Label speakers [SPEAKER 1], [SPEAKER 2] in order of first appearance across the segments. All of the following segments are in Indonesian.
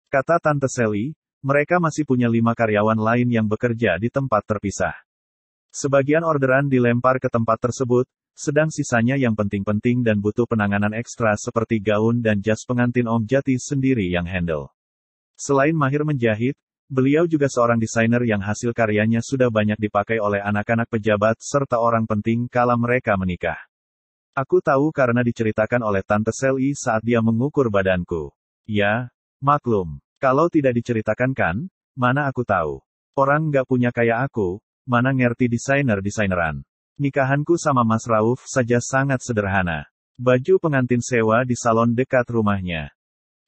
[SPEAKER 1] Kata Tante Sally, mereka masih punya 5 karyawan lain yang bekerja di tempat terpisah. Sebagian orderan dilempar ke tempat tersebut, sedang sisanya yang penting-penting dan butuh penanganan ekstra seperti gaun dan jas pengantin Om Jati sendiri yang handle. Selain mahir menjahit, beliau juga seorang desainer yang hasil karyanya sudah banyak dipakai oleh anak-anak pejabat serta orang penting kala mereka menikah. Aku tahu karena diceritakan oleh Tante Sally saat dia mengukur badanku. Ya, maklum. Kalau tidak diceritakan kan, mana aku tahu. Orang nggak punya kayak aku, mana ngerti desainer-desaineran. Nikahanku sama Mas Rauf saja sangat sederhana. Baju pengantin sewa di salon dekat rumahnya.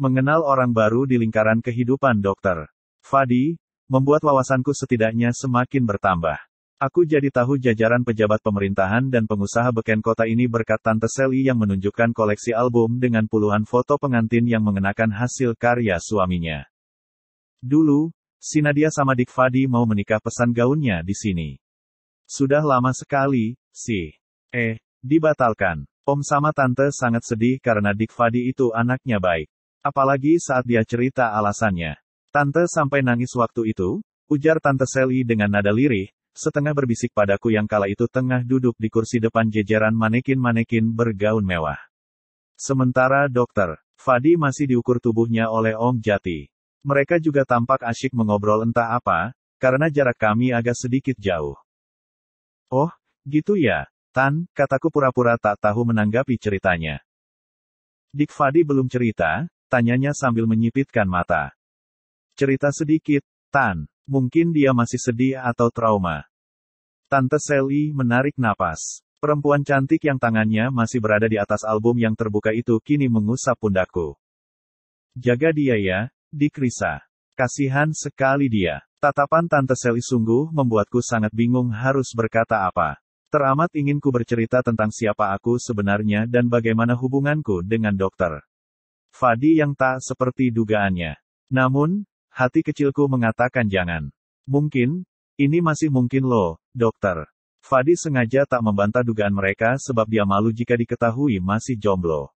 [SPEAKER 1] Mengenal orang baru di lingkaran kehidupan Dokter Fadi, membuat wawasanku setidaknya semakin bertambah. Aku jadi tahu jajaran pejabat pemerintahan dan pengusaha beken kota ini berkat Tante Sally yang menunjukkan koleksi album dengan puluhan foto pengantin yang mengenakan hasil karya suaminya. Dulu, si Nadia sama Dik Fadi mau menikah pesan gaunnya di sini. Sudah lama sekali, dibatalkan. Om sama Tante sangat sedih karena Dik Fadi itu anaknya baik. Apalagi saat dia cerita alasannya. Tante sampai nangis waktu itu, ujar Tante Sally dengan nada lirih, setengah berbisik padaku yang kala itu tengah duduk di kursi depan jejeran manekin-manekin bergaun mewah. Sementara Dokter Fadi masih diukur tubuhnya oleh Om Jati. Mereka juga tampak asyik mengobrol entah apa, karena jarak kami agak sedikit jauh. Oh, gitu ya, Tan, kataku pura-pura tak tahu menanggapi ceritanya. Dik Fadi belum cerita, tanyanya sambil menyipitkan mata. Cerita sedikit, Tan. Mungkin dia masih sedih atau trauma. Tante Sally menarik napas. Perempuan cantik yang tangannya masih berada di atas album yang terbuka itu kini mengusap pundakku. Jaga dia ya, Dik Risa. Kasihan sekali dia. Tatapan Tante Sally sungguh membuatku sangat bingung harus berkata apa. Teramat ingin ku bercerita tentang siapa aku sebenarnya dan bagaimana hubunganku dengan Dokter Fadi yang tak seperti dugaannya. Namun, hati kecilku mengatakan jangan. Mungkin, ini masih mungkin loh, Dokter Fadi sengaja tak membantah dugaan mereka sebab dia malu jika diketahui masih jomblo.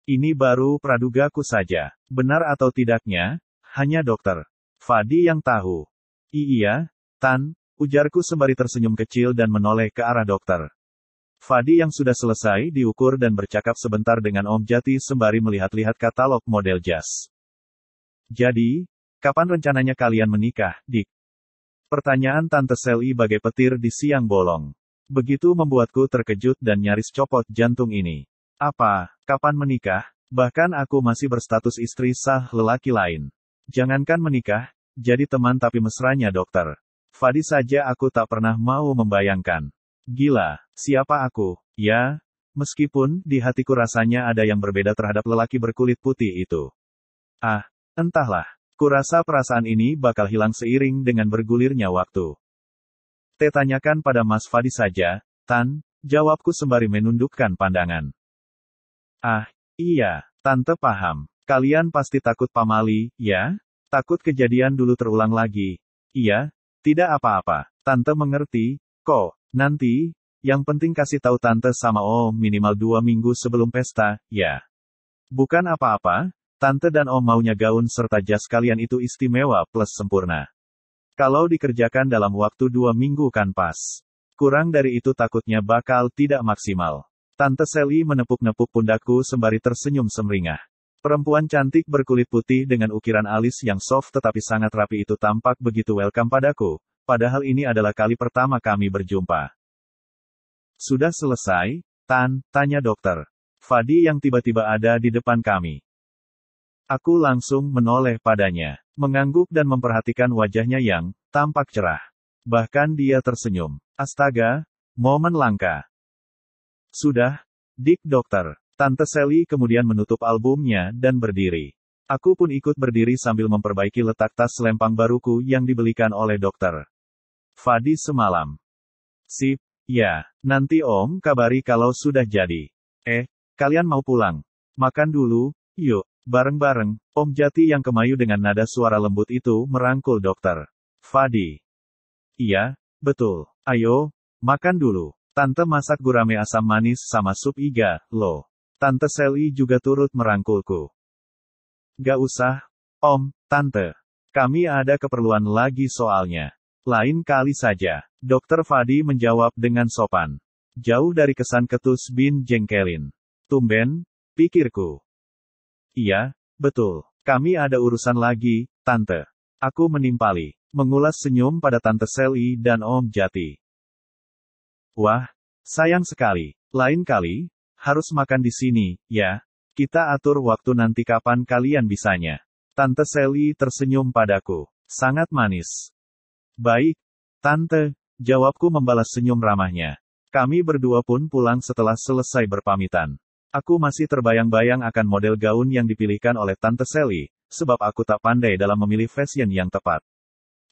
[SPEAKER 1] Ini baru pradugaku saja. Benar atau tidaknya, hanya Dokter Fadi yang tahu. Iya, Tan, ujarku sembari tersenyum kecil dan menoleh ke arah Dokter Fadi yang sudah selesai diukur dan bercakap sebentar dengan Om Jati sembari melihat-lihat katalog model jas. Jadi, kapan rencananya kalian menikah, Dik? Pertanyaan Tante Sally bagai petir di siang bolong. Begitu membuatku terkejut dan nyaris copot jantung ini. Apa, kapan menikah? Bahkan aku masih berstatus istri sah lelaki lain. Jangankan menikah, jadi teman tapi mesranya Dokter Fadi saja aku tak pernah mau membayangkan. Gila, siapa aku? Ya, meskipun di hatiku rasanya ada yang berbeda terhadap lelaki berkulit putih itu. Ah, entahlah. Kurasa perasaan ini bakal hilang seiring dengan bergulirnya waktu. Tanyakan pada Mas Fadi saja, Tan, jawabku sembari menundukkan pandangan. Ah, iya, Tante paham. Kalian pasti takut pamali, ya? Takut kejadian dulu terulang lagi. Iya, tidak apa-apa. Tante mengerti, kok. Nanti, yang penting kasih tahu Tante sama Om minimal 2 minggu sebelum pesta, ya. Bukan apa-apa. Tante dan Om maunya gaun serta jas kalian itu istimewa plus sempurna. Kalau dikerjakan dalam waktu 2 minggu kan pas. Kurang dari itu takutnya bakal tidak maksimal. Tante Sally menepuk-nepuk pundakku sembari tersenyum semringah. Perempuan cantik berkulit putih dengan ukiran alis yang soft tetapi sangat rapi itu tampak begitu welcome padaku, padahal ini adalah kali pertama kami berjumpa. Sudah selesai, Tan? Tanya Dokter Fadi yang tiba-tiba ada di depan kami. Aku langsung menoleh padanya, mengangguk dan memperhatikan wajahnya yang tampak cerah. Bahkan dia tersenyum. Astaga, momen langka. Sudah, Dik Dokter. Tante Sally kemudian menutup albumnya dan berdiri. Aku pun ikut berdiri sambil memperbaiki letak tas selempang baruku yang dibelikan oleh Dokter Fadi semalam. Sip, ya, nanti Om kabari kalau sudah jadi. Kalian mau pulang? Makan dulu, yuk. Bareng-bareng, Om Jati yang kemayu dengan nada suara lembut itu merangkul Dokter Fadi. Iya, betul. Ayo, makan dulu. Tante masak gurame asam manis sama sup iga, loh. Tante Sally juga turut merangkulku. Gak usah, Om, Tante. Kami ada keperluan lagi soalnya. Lain kali saja. Dokter Fadi menjawab dengan sopan. Jauh dari kesan ketus bin jengkelin. Tumben, pikirku. Iya, betul. Kami ada urusan lagi, Tante. Aku menimpali. Mengulas senyum pada Tante Sally dan Om Jati. Wah, sayang sekali. Lain kali, harus makan di sini, ya. Kita atur waktu nanti kapan kalian bisanya. Tante Sally tersenyum padaku. Sangat manis. Baik, Tante, jawabku membalas senyum ramahnya. Kami berdua pun pulang setelah selesai berpamitan. Aku masih terbayang-bayang akan model gaun yang dipilihkan oleh Tante Sally, sebab aku tak pandai dalam memilih fashion yang tepat.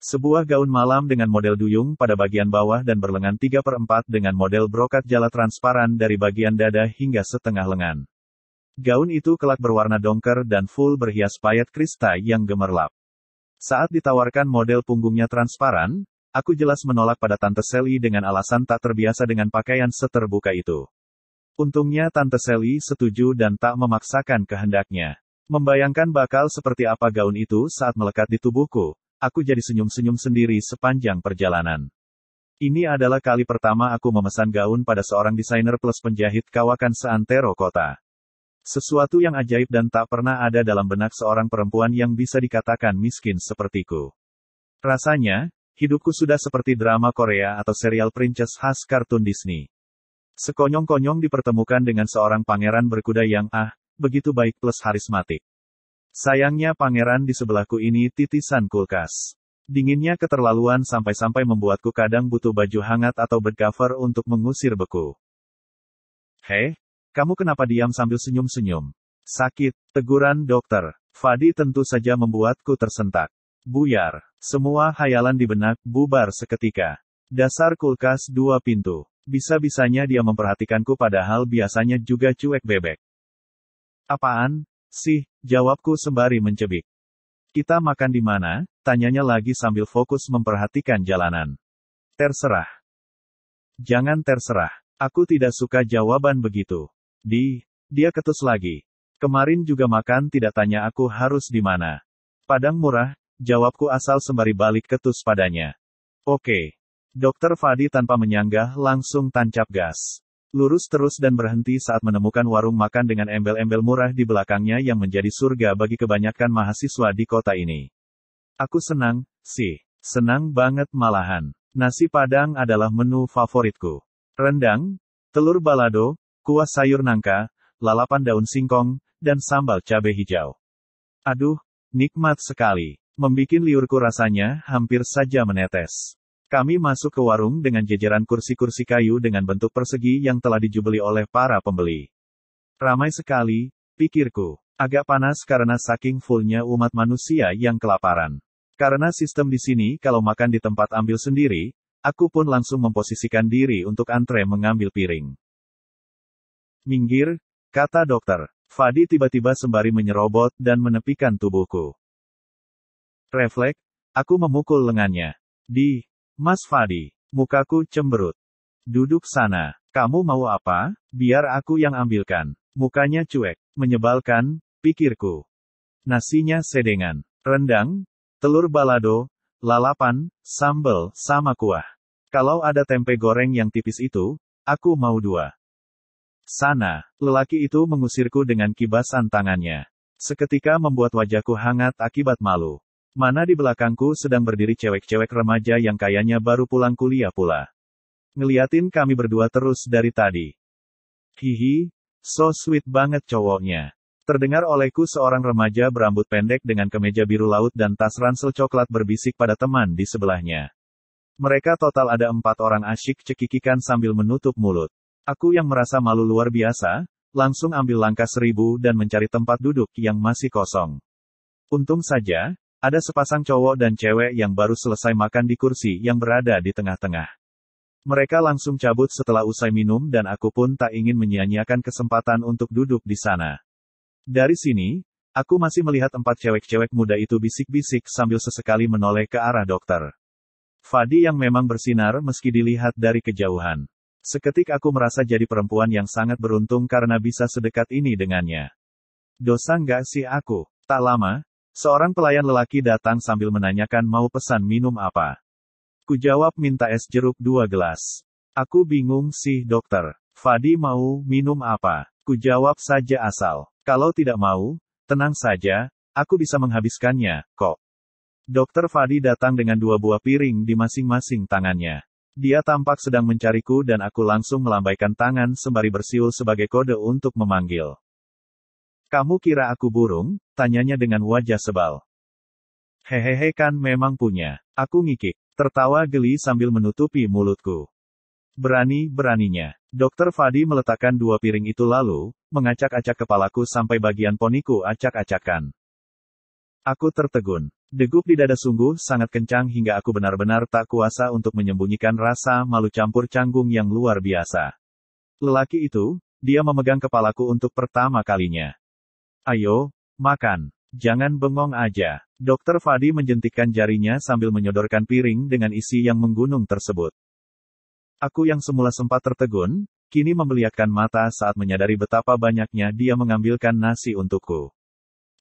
[SPEAKER 1] Sebuah gaun malam dengan model duyung pada bagian bawah dan berlengan 3/4 dengan model brokat jala transparan dari bagian dada hingga setengah lengan. Gaun itu kelak berwarna dongker dan full berhias payet kristai yang gemerlap. Saat ditawarkan model punggungnya transparan, aku jelas menolak pada Tante Sally dengan alasan tak terbiasa dengan pakaian seterbuka itu. Untungnya Tante Sally setuju dan tak memaksakan kehendaknya. Membayangkan bakal seperti apa gaun itu saat melekat di tubuhku, aku jadi senyum-senyum sendiri sepanjang perjalanan. Ini adalah kali pertama aku memesan gaun pada seorang desainer plus penjahit kawakan seantero kota. Sesuatu yang ajaib dan tak pernah ada dalam benak seorang perempuan yang bisa dikatakan miskin sepertiku. Rasanya, hidupku sudah seperti drama Korea atau serial princess khas kartun Disney. Sekonyong-konyong dipertemukan dengan seorang pangeran berkuda yang begitu baik plus harismatik. Sayangnya pangeran di sebelahku ini titisan kulkas. Dinginnya keterlaluan sampai-sampai membuatku kadang butuh baju hangat atau bed cover untuk mengusir beku. Hei, kamu kenapa diam sambil senyum-senyum? Sakit, teguran dokter. Fadi tentu saja membuatku tersentak. Buyar, semua hayalan di benak bubar seketika. Dasar kulkas 2 pintu. Bisa-bisanya dia memperhatikanku padahal biasanya juga cuek bebek. Apaan sih? Jawabku sembari mencebik. Kita makan di mana? Tanyanya lagi sambil fokus memperhatikan jalanan. Terserah. Jangan terserah. Aku tidak suka jawaban begitu. Dia ketus lagi. Kemarin juga makan tidak tanya aku harus di mana. Padang murah, jawabku asal sembari balik ketus padanya. Oke. Dokter Fadi tanpa menyanggah langsung tancap gas. Lurus terus dan berhenti saat menemukan warung makan dengan embel-embel murah di belakangnya yang menjadi surga bagi kebanyakan mahasiswa di kota ini. Aku senang, sih. Senang banget malahan. Nasi Padang adalah menu favoritku. Rendang, telur balado, kuah sayur nangka, lalapan daun singkong, dan sambal cabai hijau. Aduh, nikmat sekali. Membikin liurku rasanya hampir saja menetes. Kami masuk ke warung dengan jajaran kursi-kursi kayu dengan bentuk persegi yang telah dijubeli oleh para pembeli. Ramai sekali, pikirku. Agak panas karena saking fullnya umat manusia yang kelaparan. Karena sistem di sini kalau makan di tempat ambil sendiri, aku pun langsung memposisikan diri untuk antre mengambil piring. Minggir, kata dokter. Fadi tiba-tiba sembari menyerobot dan menepikan tubuhku. Refleks, aku memukul lengannya. Mas Fadi, mukaku cemberut. Duduk sana. Kamu mau apa? Biar aku yang ambilkan. Mukanya cuek. Menyebalkan, pikirku. Nasinya sedengan. Rendang, telur balado, lalapan, sambal, sama kuah. Kalau ada tempe goreng yang tipis itu, aku mau 2. Sana, lelaki itu mengusirku dengan kibasan tangannya. Seketika membuat wajahku hangat akibat malu. Mana di belakangku sedang berdiri cewek-cewek remaja yang kayaknya baru pulang kuliah pula. Ngeliatin kami berdua terus dari tadi. Hihi, so sweet banget cowoknya. Terdengar olehku seorang remaja berambut pendek dengan kemeja biru laut dan tas ransel coklat berbisik pada teman di sebelahnya. Mereka total ada 4 orang asyik cekikikan sambil menutup mulut. Aku yang merasa malu luar biasa, langsung ambil langkah 1000 dan mencari tempat duduk yang masih kosong. Untung saja, ada sepasang cowok dan cewek yang baru selesai makan di kursi yang berada di tengah-tengah. Mereka langsung cabut setelah usai minum dan aku pun tak ingin menyia-nyiakan kesempatan untuk duduk di sana. Dari sini, aku masih melihat 4 cewek-cewek muda itu bisik-bisik sambil sesekali menoleh ke arah dokter Fadi yang memang bersinar meski dilihat dari kejauhan. Seketik aku merasa jadi perempuan yang sangat beruntung karena bisa sedekat ini dengannya. Dosa nggak sih aku? Tak lama, Seorang pelayan lelaki datang sambil menanyakan mau pesan minum apa. Kujawab minta es jeruk 2 gelas. Aku bingung sih dokter. Fadi mau minum apa? Kujawab saja asal. Kalau tidak mau, tenang saja, aku bisa menghabiskannya, kok. Dokter Fadi datang dengan 2 buah piring di masing-masing tangannya. Dia tampak sedang mencariku dan aku langsung melambaikan tangan sembari bersiul sebagai kode untuk memanggil. Kamu kira aku burung? Tanyanya dengan wajah sebal. Hehehe kan memang punya. Aku ngikik. Tertawa geli sambil menutupi mulutku. Berani-beraninya. Dokter Fadi meletakkan 2 piring itu lalu, mengacak-acak kepalaku sampai bagian poniku acak-acakan. Aku tertegun. Degup di dada sungguh sangat kencang hingga aku benar-benar tak kuasa untuk menyembunyikan rasa malu campur canggung yang luar biasa. Lelaki itu, dia memegang kepalaku untuk pertama kalinya. Ayo, makan. Jangan bengong aja. Dokter Fadi menjentikkan jarinya sambil menyodorkan piring dengan isi yang menggunung tersebut. Aku yang semula sempat tertegun, kini membeliakkan mata saat menyadari betapa banyaknya dia mengambilkan nasi untukku.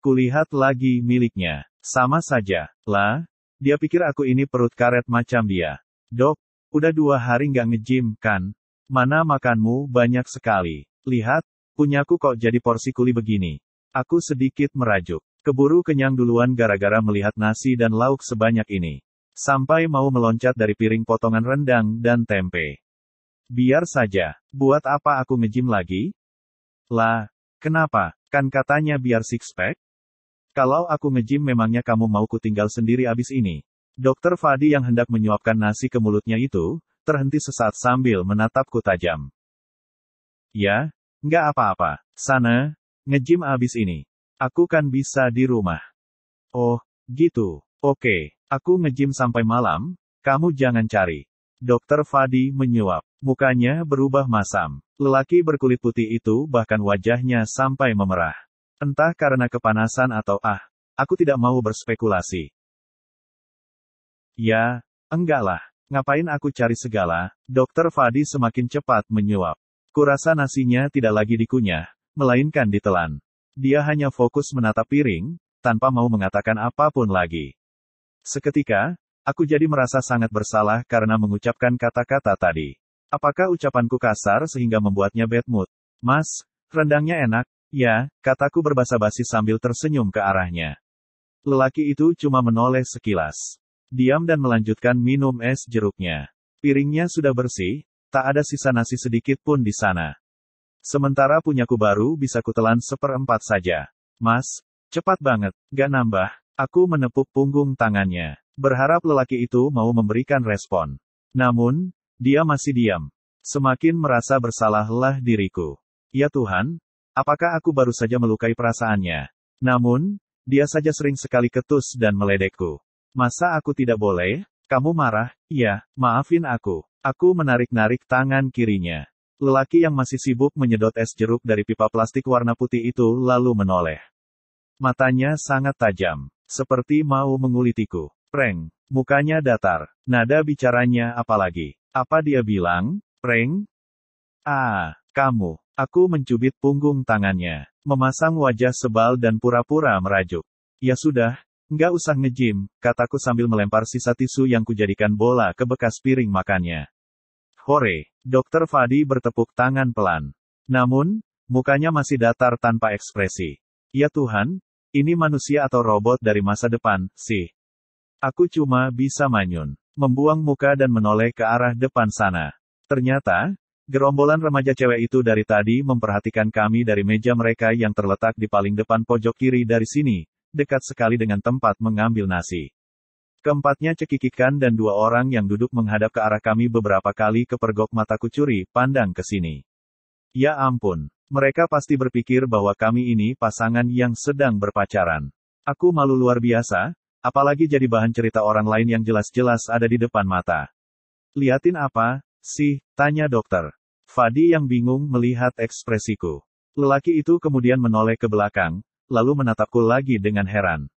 [SPEAKER 1] Kulihat lagi miliknya. Sama saja. Lah, dia pikir aku ini perut karet macam dia. Dok, udah 2 hari nggak nge-gym, kan? Mana makanmu banyak sekali. Lihat, punyaku kok jadi porsi kuli begini. Aku sedikit merajuk. Keburu kenyang duluan gara-gara melihat nasi dan lauk sebanyak ini. Sampai mau meloncat dari piring potongan rendang dan tempe. Biar saja. Buat apa aku nge-gym lagi? Lah, kenapa? Kan katanya biar six-pack? Kalau aku nge-gym memangnya kamu mau ku tinggal sendiri abis ini? Dokter Fadi yang hendak menyuapkan nasi ke mulutnya itu, terhenti sesaat sambil menatapku tajam. Ya, nggak apa-apa. Sana, nge-gym abis ini. Aku kan bisa di rumah. Oh, gitu. Oke, aku nge-gym sampai malam, kamu jangan cari. Dokter Fadi menyuap. Mukanya berubah masam. Lelaki berkulit putih itu bahkan wajahnya sampai memerah. Entah karena kepanasan atau aku tidak mau berspekulasi. Ya, enggak lah. Ngapain aku cari segala? Dokter Fadi semakin cepat menyuap. Kurasa nasinya tidak lagi dikunyah, melainkan ditelan. Dia hanya fokus menatap piring, tanpa mau mengatakan apapun lagi. Seketika, aku jadi merasa sangat bersalah karena mengucapkan kata-kata tadi. Apakah ucapanku kasar sehingga membuatnya bad mood? Mas, rendangnya enak. Ya, kataku berbasa basi sambil tersenyum ke arahnya. Lelaki itu cuma menoleh sekilas. Diam dan melanjutkan minum es jeruknya. Piringnya sudah bersih, tak ada sisa nasi sedikit pun di sana. Sementara punyaku baru bisa kutelan 1/4 saja. Mas, cepat banget, gak nambah. Aku menepuk punggung tangannya. Berharap lelaki itu mau memberikan respon. Namun, dia masih diam. Semakin merasa bersalahlah diriku. Ya Tuhan, apakah aku baru saja melukai perasaannya? Namun, dia saja sering sekali ketus dan meledekku. Masa aku tidak boleh? Kamu marah? Iya, maafin aku. Aku menarik-narik tangan kirinya. Lelaki yang masih sibuk menyedot es jeruk dari pipa plastik warna putih itu lalu menoleh. Matanya sangat tajam, seperti mau mengulitiku. Prank. Mukanya datar. Nada bicaranya apalagi. Apa dia bilang? Prank? Kamu. Aku mencubit punggung tangannya. Memasang wajah sebal dan pura-pura merajuk. Ya sudah, nggak usah nge-gym, kataku sambil melempar sisa tisu yang kujadikan bola ke bekas piring makannya. Hore, Dokter Fadi bertepuk tangan pelan. Namun, mukanya masih datar tanpa ekspresi. Ya Tuhan, ini manusia atau robot dari masa depan, sih. Aku cuma bisa manyun, membuang muka dan menoleh ke arah depan sana. Ternyata, gerombolan remaja cewek itu dari tadi memperhatikan kami dari meja mereka yang terletak di paling depan pojok kiri dari sini, dekat sekali dengan tempat mengambil nasi. Keempatnya cekikikan dan 2 orang yang duduk menghadap ke arah kami beberapa kali kepergok mataku curi pandang ke sini. Ya ampun, mereka pasti berpikir bahwa kami ini pasangan yang sedang berpacaran. Aku malu luar biasa, apalagi jadi bahan cerita orang lain yang jelas-jelas ada di depan mata. Liatin apa, sih? Tanya dokter Fadi yang bingung melihat ekspresiku. Lelaki itu kemudian menoleh ke belakang, lalu menatapku lagi dengan heran.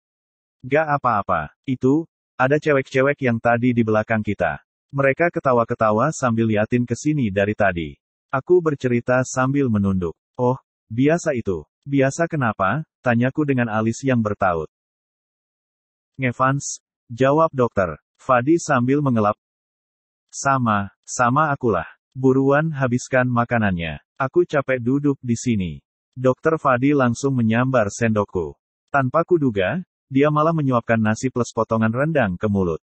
[SPEAKER 1] Gak apa-apa, itu, ada cewek-cewek yang tadi di belakang kita. Mereka ketawa-ketawa sambil liatin ke sini dari tadi. Aku bercerita sambil menunduk. Oh, biasa itu. Biasa kenapa? Tanyaku dengan alis yang bertaut. Ngevans, jawab dokter. Fadi sambil mengelap. Sama akulah. Buruan habiskan makanannya. Aku capek duduk di sini. Dokter Fadi langsung menyambar sendokku. Tanpa kuduga, dia malah menyuapkan nasi plus potongan rendang ke mulut.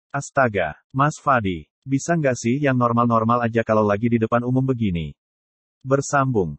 [SPEAKER 1] Astaga, Mas Fadi, bisa nggak sih yang normal-normal aja kalau lagi di depan umum begini? Bersambung.